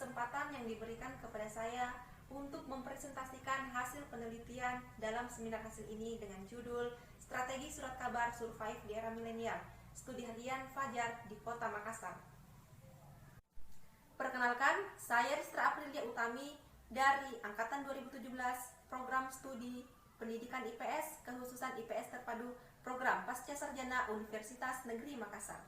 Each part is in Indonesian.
kesempatan yang diberikan kepada saya untuk mempresentasikan hasil penelitian dalam seminar hasil ini dengan judul Strategi Surat Kabar Survive di Era Milenial, Studi Harian Fajar di Kota Makassar. Perkenalkan, saya Ristra Aprilia Utami dari Angkatan 2017, Program Studi Pendidikan IPS, kekhususan IPS Terpadu Program Pasca Sarjana Universitas Negeri Makassar.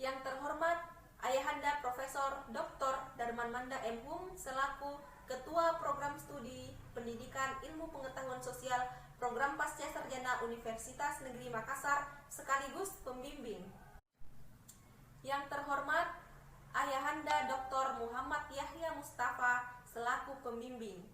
Yang terhormat Ayahanda Profesor Dr. Darman Manda M. Hum selaku Ketua Program Studi Pendidikan Ilmu Pengetahuan Sosial Program Pasca Sarjana Universitas Negeri Makassar sekaligus pembimbing. Yang terhormat Ayahanda Dr. Muhammad Yahya Mustafa selaku pembimbing.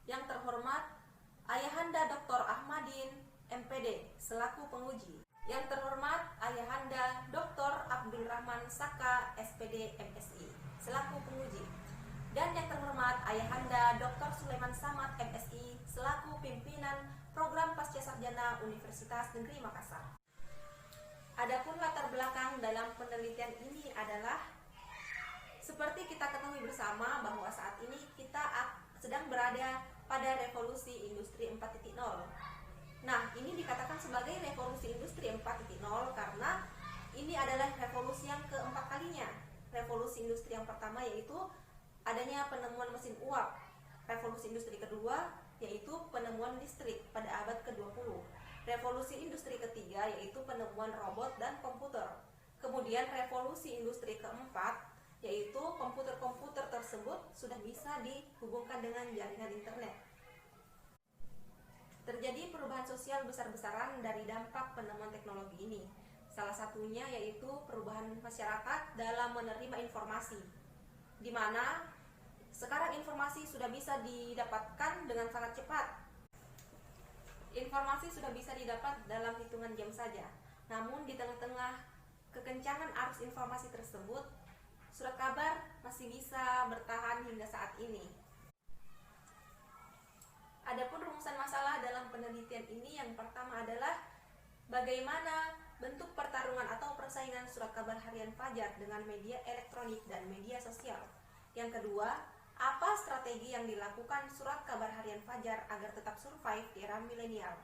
Yang terhormat Ayahanda Dr. Ahmadin MPD selaku penguji. Yang terhormat Ayahanda Dr. Abdul Rahman Saka SPD MSI selaku penguji. Dan yang terhormat Ayahanda Dr. Sulaiman Samad MSI selaku pimpinan Program Pasca Sarjana Universitas Negeri Makassar. Adapun latar belakang dalam penelitian ini adalah seperti kita ketahui bersama bahwa saat ini kita sedang berada pada revolusi industri 4.0. Nah, ini dikatakan sebagai revolusi industri 4.0 karena ini adalah revolusi yang keempat kalinya. Revolusi industri yang pertama yaitu adanya penemuan mesin uap. Revolusi industri kedua yaitu penemuan listrik pada abad ke-20. Revolusi industri ketiga yaitu penemuan robot dan komputer. Kemudian revolusi industri keempat yaitu komputer-komputer tersebut sudah bisa dihubungkan dengan jaringan internet. Terjadi perubahan sosial besar-besaran dari dampak penemuan teknologi ini. Salah satunya yaitu perubahan masyarakat dalam menerima informasi, di mana sekarang informasi sudah bisa didapatkan dengan sangat cepat. Informasi sudah bisa didapat dalam hitungan jam saja. Namun di tengah-tengah kekencangan arus informasi tersebut, surat kabar masih bisa bertahan hingga saat ini. Adapun rumusan masalah dalam penelitian ini yang pertama adalah bagaimana bentuk pertarungan atau persaingan surat kabar harian Fajar dengan media elektronik dan media sosial. Yang kedua, apa strategi yang dilakukan surat kabar harian Fajar agar tetap survive di era milenial?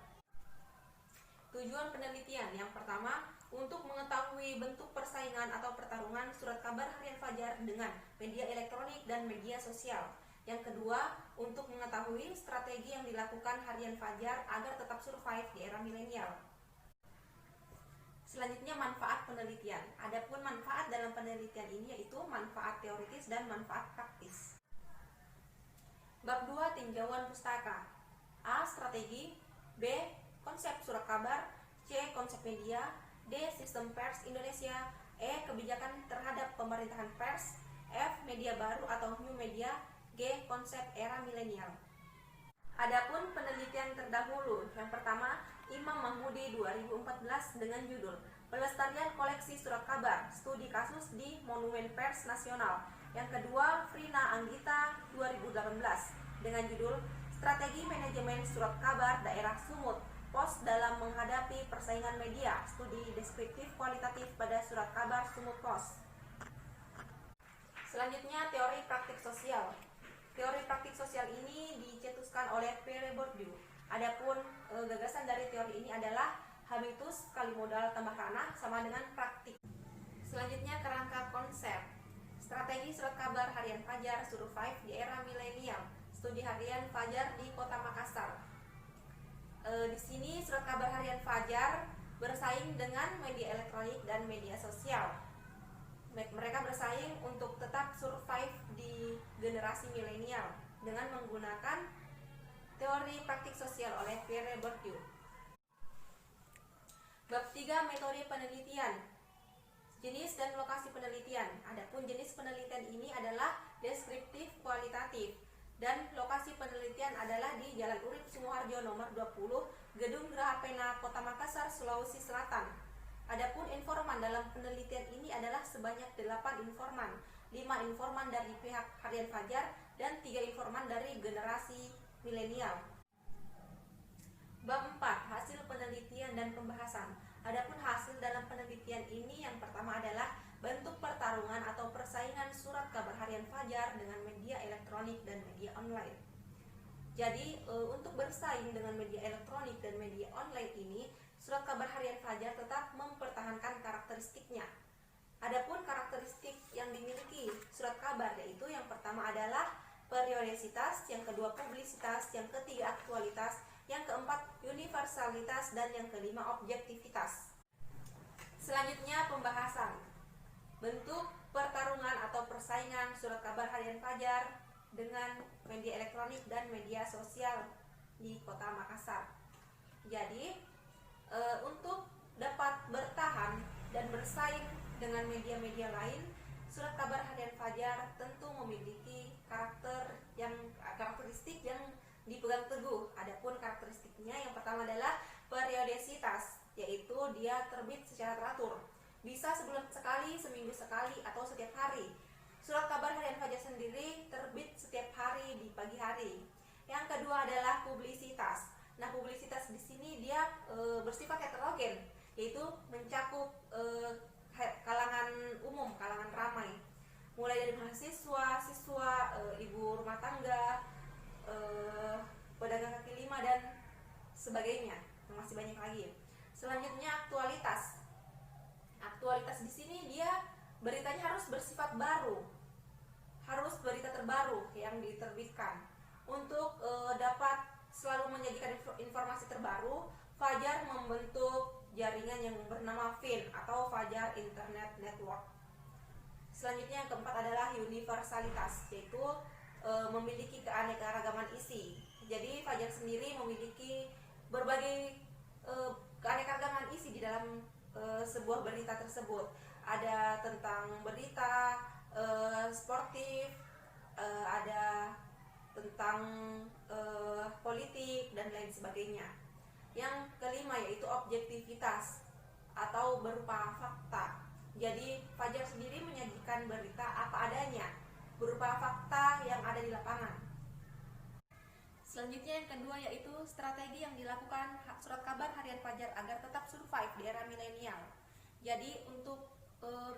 Tujuan penelitian yang pertama, untuk mengetahui bentuk persaingan atau pertarungan surat kabar harian Fajar dengan media elektronik dan media sosial. Yang kedua, untuk mengetahui strategi yang dilakukan harian Fajar agar tetap survive di era milenial. Selanjutnya, manfaat penelitian. Adapun manfaat dalam penelitian ini yaitu manfaat teoritis dan manfaat praktis. Bab 2, tinjauan pustaka. A. Strategi. B. Konsep surat kabar. C. Konsep media. D. Sistem pers Indonesia. E. Kebijakan terhadap pemerintahan pers. F. Media baru atau new media. G. Konsep era milenial. Adapun penelitian terdahulu, yang pertama Imam Mahmudi 2014 dengan judul Pelestarian Koleksi Surat Kabar, Studi Kasus di Monumen Pers Nasional. Yang kedua Frina Anggita 2018 dengan judul Strategi Manajemen Surat Kabar Daerah Sumut, Pos dalam Menghadapi Persaingan Media, Studi Deskriptif Kualitatif pada Surat Kabar Sumut Pos. Selanjutnya teori praktik sosial. Teori praktik sosial ini dicetuskan oleh Pierre Bourdieu. Adapun gagasan dari teori ini adalah habitus kali modal tambah ranah sama dengan praktik. Selanjutnya kerangka konsep. Strategi surat kabar harian Fajar survive di era milenial. Studi harian Fajar di Kota Makassar. Di sini surat kabar harian Fajar bersaing dengan media elektronik dan media sosial. Mereka bersaing untuk tetap survive di generasi milenial dengan menggunakan teori praktik sosial oleh Pierre Bourdieu. Bab 3, metode penelitian. Jenis dan lokasi penelitian. Adapun jenis penelitian ini adalah deskriptif kualitatif dan lokasi penelitian adalah di Jalan Urip Sumoharjo nomor 20, Gedung Geraha Pena, Kota Makassar, Sulawesi Selatan. Adapun informan dalam penelitian ini adalah sebanyak 8 informan, 5 informan dari pihak harian Fajar dan 3 informan dari generasi milenial. Bab 4, hasil penelitian dan pembahasan. Adapun hasil dalam penelitian ini yang pertama adalah bentuk pertanyaan pertarungan atau persaingan surat kabar harian Fajar dengan media elektronik dan media online. Jadi untuk bersaing dengan media elektronik dan media online ini, surat kabar harian Fajar tetap mempertahankan karakteristiknya. Adapun karakteristik yang dimiliki surat kabar yaitu yang pertama adalah periodisitas, yang kedua publisitas, yang ketiga aktualitas, yang keempat universalitas, dan yang kelima objektivitas. Selanjutnya pembahasan bentuk pertarungan atau persaingan surat kabar harian Fajar dengan media elektronik dan media sosial di Kota Makassar. Jadi untuk dapat bertahan dan bersaing dengan media-media lain, surat kabar harian Fajar tentu memiliki karakteristik yang dipegang teguh. Adapun karakteristiknya yang pertama adalah periodisitas, yaitu dia terbit secara teratur. Bisa sebulan sekali, seminggu sekali, atau setiap hari. Surat kabar harian Fajar sendiri terbit setiap hari di pagi hari. Yang kedua adalah publisitas. Nah, publisitas di sini dia bersifat heterogen, yaitu mencakup kalangan umum, kalangan ramai. Mulai dari mahasiswa, siswa, ibu rumah tangga, pedagang kaki lima, dan sebagainya. Masih banyak lagi. Selanjutnya aktualitas. Aktualitas di sini dia beritanya harus bersifat baru, harus berita terbaru yang diterbitkan. Untuk dapat selalu menyajikan informasi terbaru, Fajar membentuk jaringan yang bernama FIN atau Fajar Internet Network. Selanjutnya yang keempat adalah universalitas, yaitu memiliki keanekaragaman isi. Jadi Fajar sendiri memiliki berbagai keanekaragaman isi di dalam sebuah berita tersebut. Ada tentang berita sportif, ada tentang politik dan lain sebagainya. Yang kelima yaitu objektivitas atau berupa fakta. Jadi Fajar sendiri menyajikan berita apa adanya, berupa fakta yang ada di lapangan. Selanjutnya yang kedua yaitu strategi yang dilakukan surat kabar harian Fajar agar tetap survive di era milenial. Jadi untuk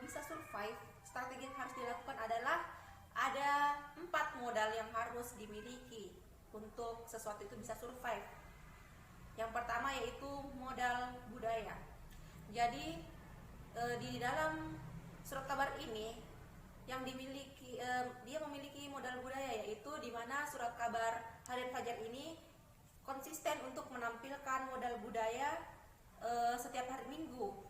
bisa survive, strategi yang harus dilakukan adalah ada 4 modal yang harus dimiliki untuk sesuatu itu bisa survive. Yang pertama yaitu modal budaya. Jadi di dalam surat kabar ini yang dimiliki dia memiliki modal budaya, yaitu di mana surat kabar harian Fajar ini konsisten untuk menampilkan modal budaya setiap hari Minggu.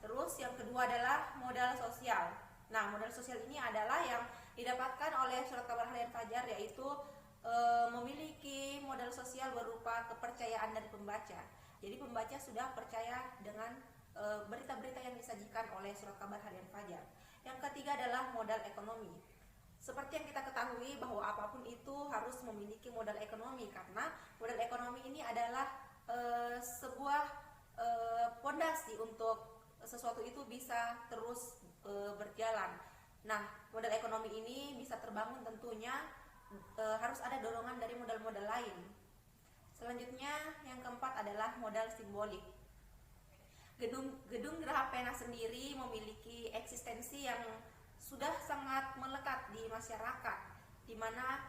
Terus yang kedua adalah modal sosial. Nah, modal sosial ini adalah yang didapatkan oleh surat kabar harian Fajar, yaitu memiliki modal sosial berupa kepercayaan dari pembaca. Jadi pembaca sudah percaya dengan berita-berita yang disajikan oleh surat kabar harian Fajar. Yang ketiga adalah modal ekonomi. Seperti yang kita ketahui bahwa apapun itu harus memiliki modal ekonomi, karena modal ekonomi ini adalah sebuah pondasi untuk sesuatu itu bisa terus berjalan. Nah, modal ekonomi ini bisa terbangun tentunya harus ada dorongan dari modal-modal lain. Selanjutnya yang keempat adalah modal simbolik. Gedung Geraha Pena sendiri memiliki eksistensi yang sudah sangat melekat di masyarakat, di mana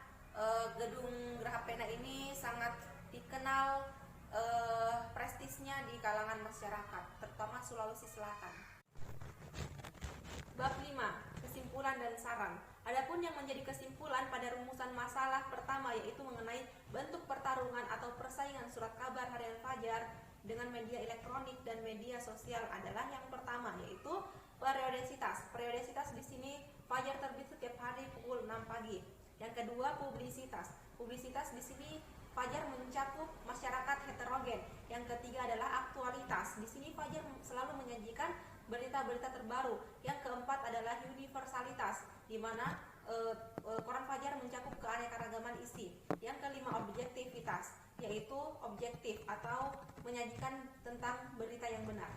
Gedung Geraha Pena ini sangat dikenal prestisnya di kalangan masyarakat, terutama Sulawesi Selatan. Bab 5. Kesimpulan dan saran. Adapun yang menjadi kesimpulan pada rumusan masalah pertama yaitu mengenai bentuk pertarungan atau persaingan surat kabar harian Fajar dengan media elektronik dan media sosial adalah yang pertama yaitu periodisitas. Periodisitas di sini Fajar terbit setiap hari pukul 6 pagi. Yang kedua publisitas. Publisitas di sini Fajar mencakup masyarakat heterogen. Yang ketiga adalah aktualitas. Di sini Fajar selalu menyajikan berita-berita terbaru. Yang keempat adalah universalitas, di mana koran Fajar mencakup keanekaragaman isi. Yang kelima objektivitas, yaitu objektif atau menyajikan tentang berita yang benar.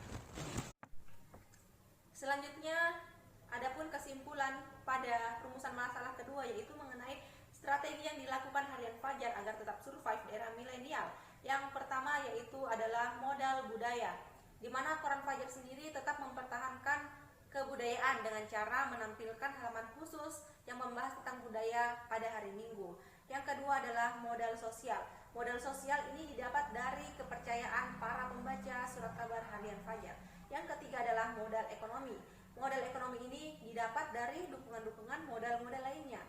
Selanjutnya, adapun kesimpulan pada rumusan masalah kedua yaitu mengenai strategi yang dilakukan harian Fajar agar tetap survive di era milenial. Yang pertama yaitu adalah modal budaya, di mana koran Fajar sendiri tetap mempertahankan kebudayaan dengan cara menampilkan halaman khusus yang membahas tentang budaya pada hari Minggu. Yang kedua adalah modal sosial. Modal sosial ini didapat dari kepercayaan para pembaca surat kabar harian Fajar. Yang ketiga adalah modal ekonomi. Modal ekonomi ini didapat dari dukungan-dukungan modal-modal lainnya.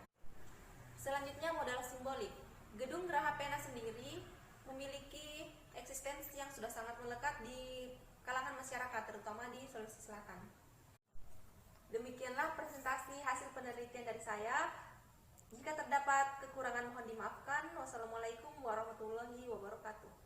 Selanjutnya modal simbolik. Gedung Geraha Pena sendiri memiliki eksistensi yang sudah sangat melekat di kalangan masyarakat, terutama di Sulawesi Selatan. Demikianlah presentasi hasil penelitian dari saya. Jika terdapat kekurangan mohon dimaafkan. Wassalamualaikum warahmatullahi wabarakatuh.